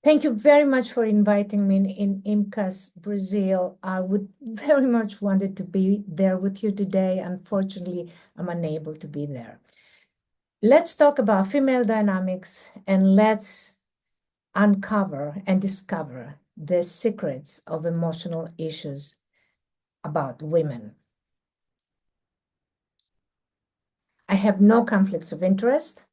Thank you very much for inviting me in IMCAS, Brazil. I would very much wanted to be there with you today. Unfortunately, I'm unable to be there. Let's talk about female dynamics and let's uncover and discover the secrets of emotional issues about women. I have no conflicts of interest.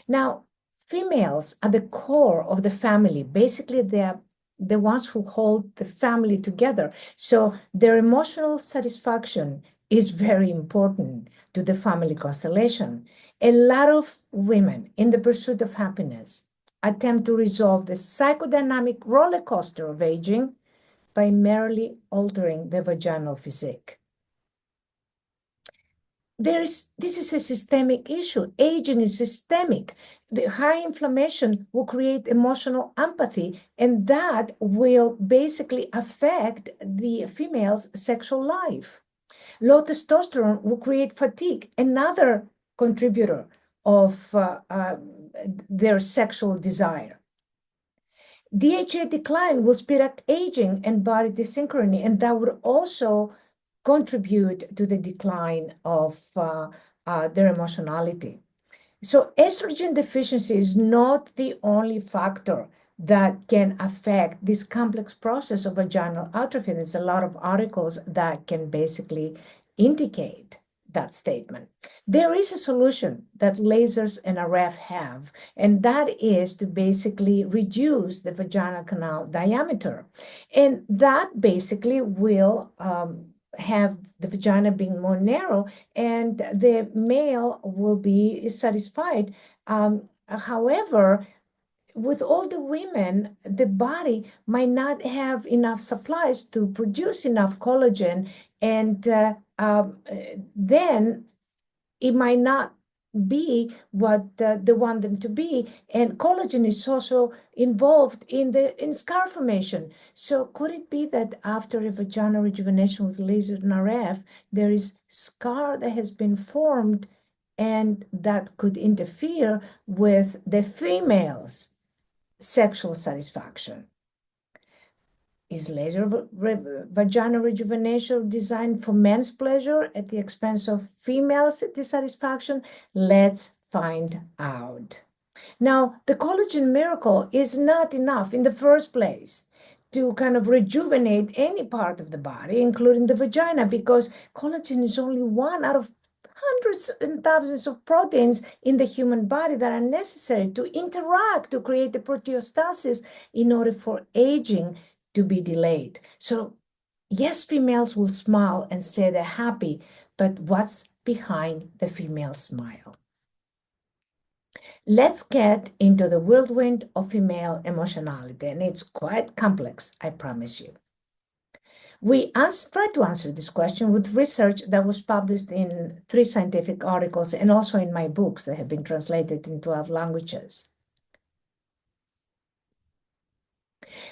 Now, females are the core of the family. Basically, they are the ones who hold the family together. So their emotional satisfaction is very important to the family constellation. A lot of women in the pursuit of happiness attempt to resolve the psychodynamic roller coaster of aging by merely altering the vaginal physique. This is a systemic issue. Aging is systemic. The high inflammation will create emotional apathy, and that will basically affect the female's sexual life. Low testosterone will create fatigue, another contributor of their sexual desire. DHA decline will speed up aging and body desynchrony, and that would also contribute to the decline of their emotionality. So estrogen deficiency is not the only factor that can affect this complex process of vaginal atrophy. There's a lot of articles that can basically indicate that statement. There is a solution that lasers and RF have, and that is to basically reduce the vaginal canal diameter. And that basically will have the vagina being more narrow and the male will be satisfied. However, with all the women, the body might not have enough supplies to produce enough collagen, and then it might not be what they want them to be. And collagen is also involved in scar formation. So could it be that after a vaginal rejuvenation with laser and RF, there is scar that has been formed and that could interfere with the female's sexual satisfaction? Is laser vaginal rejuvenation designed for men's pleasure at the expense of female dissatisfaction? Let's find out. Now, the collagen miracle is not enough in the first place to kind of rejuvenate any part of the body, including the vagina, because collagen is only one out of hundreds and thousands of proteins in the human body that are necessary to interact to create the proteostasis in order for aging to be delayed. So yes, females will smile and say they're happy, but what's behind the female smile? Let's get into the whirlwind of female emotionality, and it's quite complex, I promise you. We tried to answer this question with research that was published in 3 scientific articles and also in my books that have been translated in 12 languages.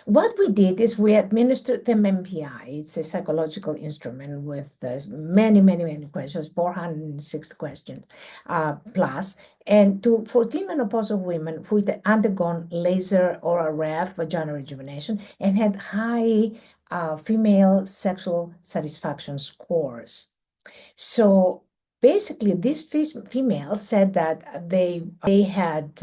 What we did is we administered them MPI. It's a psychological instrument with many questions, 406 questions plus, and to 14 menopausal women who had undergone laser or RF vaginal rejuvenation and had high female sexual satisfaction scores. So basically, these females said that they had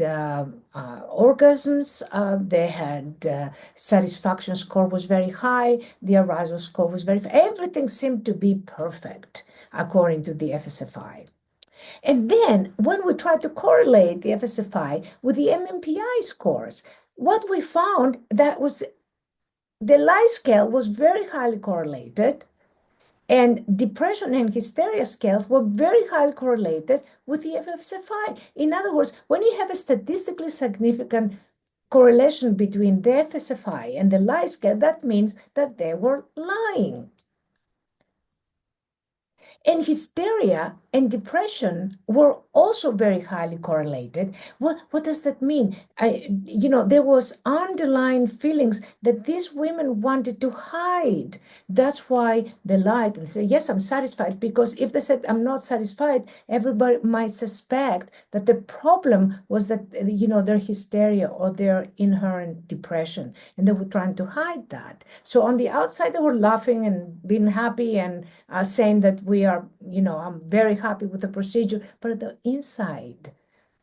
orgasms, they had satisfaction score was very high, the arousal score was everything seemed to be perfect according to the FSFI. And then when we tried to correlate the FSFI with the MMPI scores, what we found that was the Lie scale was very highly correlated, and depression and hysteria scales were very highly correlated with the FSFI. In other words, when you have a statistically significant correlation between the FSFI and the Lie scale, that means that they were lying. And hysteria and depression were also very highly correlated. What does that mean? There was underlying feelings that these women wanted to hide. That's why they lied and say, yes, I'm satisfied. Because if they said, I'm not satisfied, everybody might suspect that the problem was that, their hysteria or their inherent depression. And they were trying to hide that. So on the outside, they were laughing and being happy and saying that we are, I'm very happy with the procedure, but at the inside,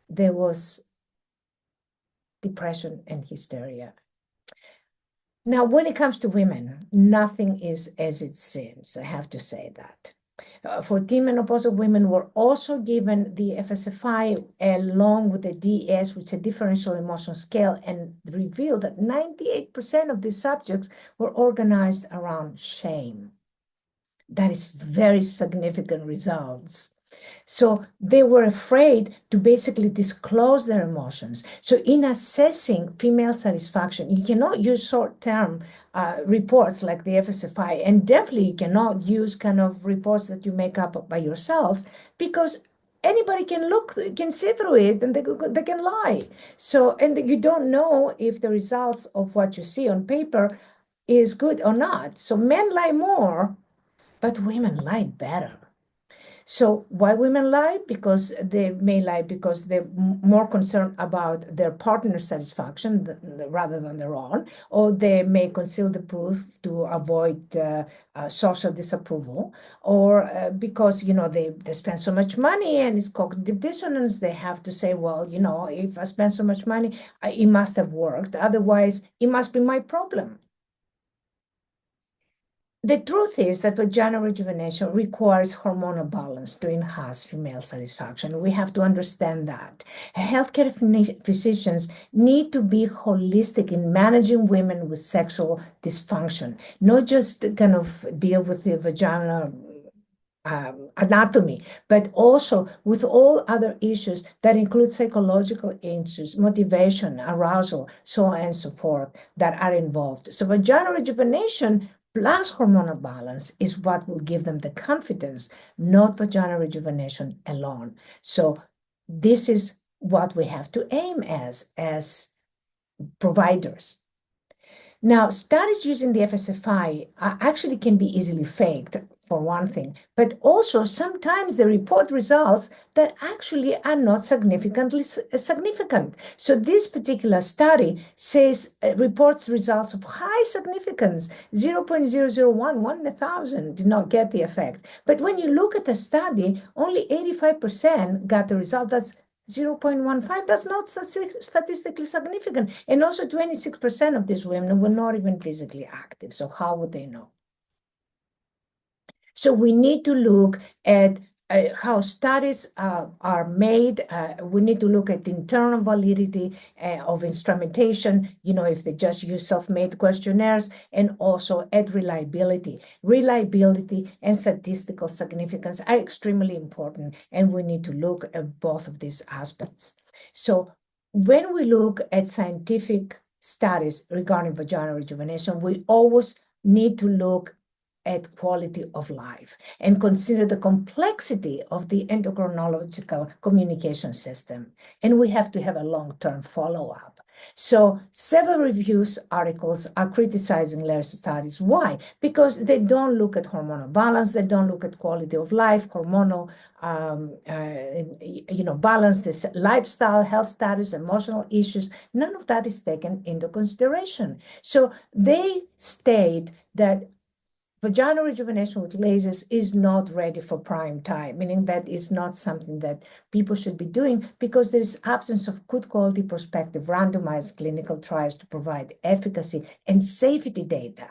there was depression and hysteria. Now, when it comes to women, nothing is as it seems. I have to say that. For teen menopausal women were also given the FSFI along with the DES, which is a differential emotion scale, and revealed that 98% of the subjects were organized around shame. That is very significant results. So they were afraid to basically disclose their emotions. So in assessing female satisfaction, you cannot use short-term reports like the FSFI, and definitely you cannot use kind of reports that you make up by yourselves, because anybody can see through it, and they can lie. So, and you don't know if the results of what you see on paper is good or not. So men lie more, but women lie better. So why women lie? Because they may lie because they're more concerned about their partner's satisfaction rather than their own, or they may conceal the truth to avoid social disapproval, or because, they spend so much money and it's cognitive dissonance. They have to say, well, if I spend so much money, it must have worked. Otherwise, it must be my problem. The truth is that vaginal rejuvenation requires hormonal balance to enhance female satisfaction. We have to understand that. Healthcare physicians need to be holistic in managing women with sexual dysfunction, not just kind of deal with the vaginal anatomy, but also with all other issues that include psychological issues, motivation, arousal, so on and so forth, that are involved. So vaginal rejuvenation plus hormonal balance is what will give them the confidence, not vaginal rejuvenation alone. So this is what we have to aim as providers. Now, studies using the FSFI actually can be easily faked, for one thing, but also sometimes they report results that actually are not significantly significant. So this particular study says reports results of high significance, 0.001, 1 in 1,000 did not get the effect. But when you look at the study, only 85% got the result. That's 0.15, that's not statistically significant. And also 26% of these women were not even physically active. So how would they know? So we need to look at how studies are made. We need to look at the internal validity of instrumentation, if they just use self-made questionnaires, and also at reliability. Reliability and statistical significance are extremely important, and we need to look at both of these aspects. So when we look at scientific studies regarding vaginal rejuvenation, we always need to look at quality of life and consider the complexity of the endocrinological communication system. And we have to have a long-term follow-up. So several reviews articles are criticizing later studies. Why? Because they don't look at hormonal balance, they don't look at quality of life, hormonal balance, this lifestyle, health status, emotional issues. None of that is taken into consideration. So they state that vaginal rejuvenation with lasers is not ready for prime time, meaning that it's not something that people should be doing because there is absence of good quality prospective randomized clinical trials to provide efficacy and safety data.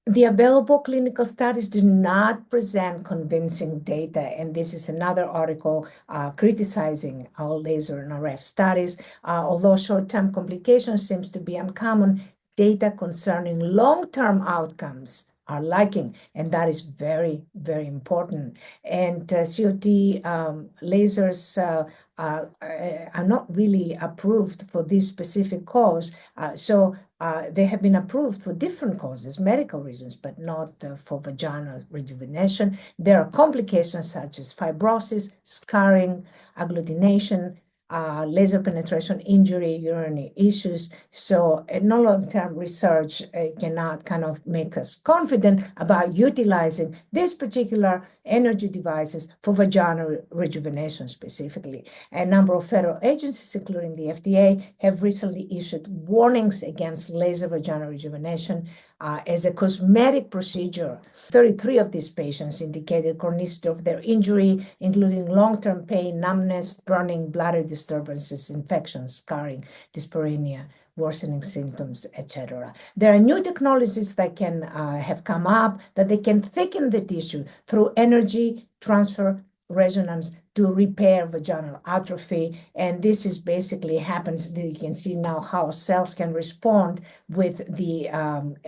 The available clinical studies do not present convincing data, and this is another article criticizing our laser and RF studies. Although short-term complications seems to be uncommon, data concerning long-term outcomes are lacking, and that is very, very important. And COT lasers are not really approved for this specific cause. So they have been approved for different causes, medical reasons, but not for vaginal rejuvenation. There are complications such as fibrosis, scarring, agglutination, laser penetration injury, urinary issues. So no long-term research cannot kind of make us confident about utilizing these particular energy devices for vaginal rejuvenation specifically. A number of federal agencies, including the FDA, have recently issued warnings against laser vaginal rejuvenation as a cosmetic procedure. 33 of these patients indicated chronicity of their injury, including long-term pain, numbness, burning, bladder disturbances, infections, scarring, dyspareunia, worsening symptoms, etc. There are new technologies that can have come up that they can thicken the tissue through energy transfer resonance to repair vaginal atrophy. And this is basically happens, you can see now how cells can respond with the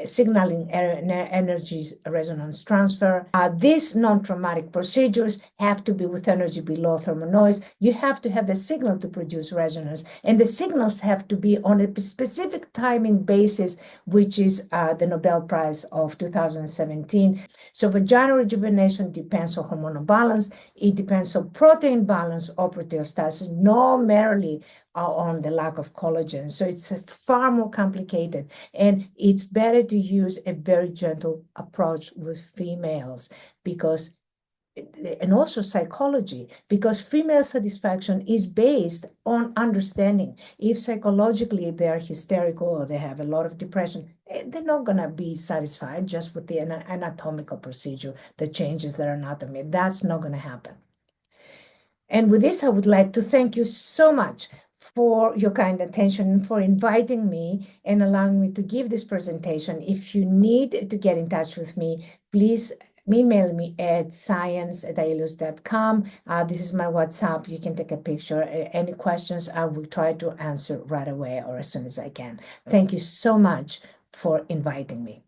signaling energy resonance transfer. These non-traumatic procedures have to be with energy below thermal noise. You have to have a signal to produce resonance, and the signals have to be on a specific timing basis, which is the Nobel Prize of 2017. So vaginal rejuvenation depends on hormonal balance. It depends on protein balance or proteostasis, not merely on the lack of collagen. So it's far more complicated, and it's better to use a very gentle approach with females because, and also psychology, because female satisfaction is based on understanding. If psychologically they're hysterical or they have a lot of depression, they're not going to be satisfied just with the anatomical procedure that changes their anatomy. That's not going to happen. And with this, I would like to thank you so much for your kind attention and for inviting me and allowing me to give this presentation. If you need to get in touch with me, please email me at science@aelius.com. This is my WhatsApp. You can take a picture. Any questions, I will try to answer right away or as soon as I can. Thank you so much for inviting me.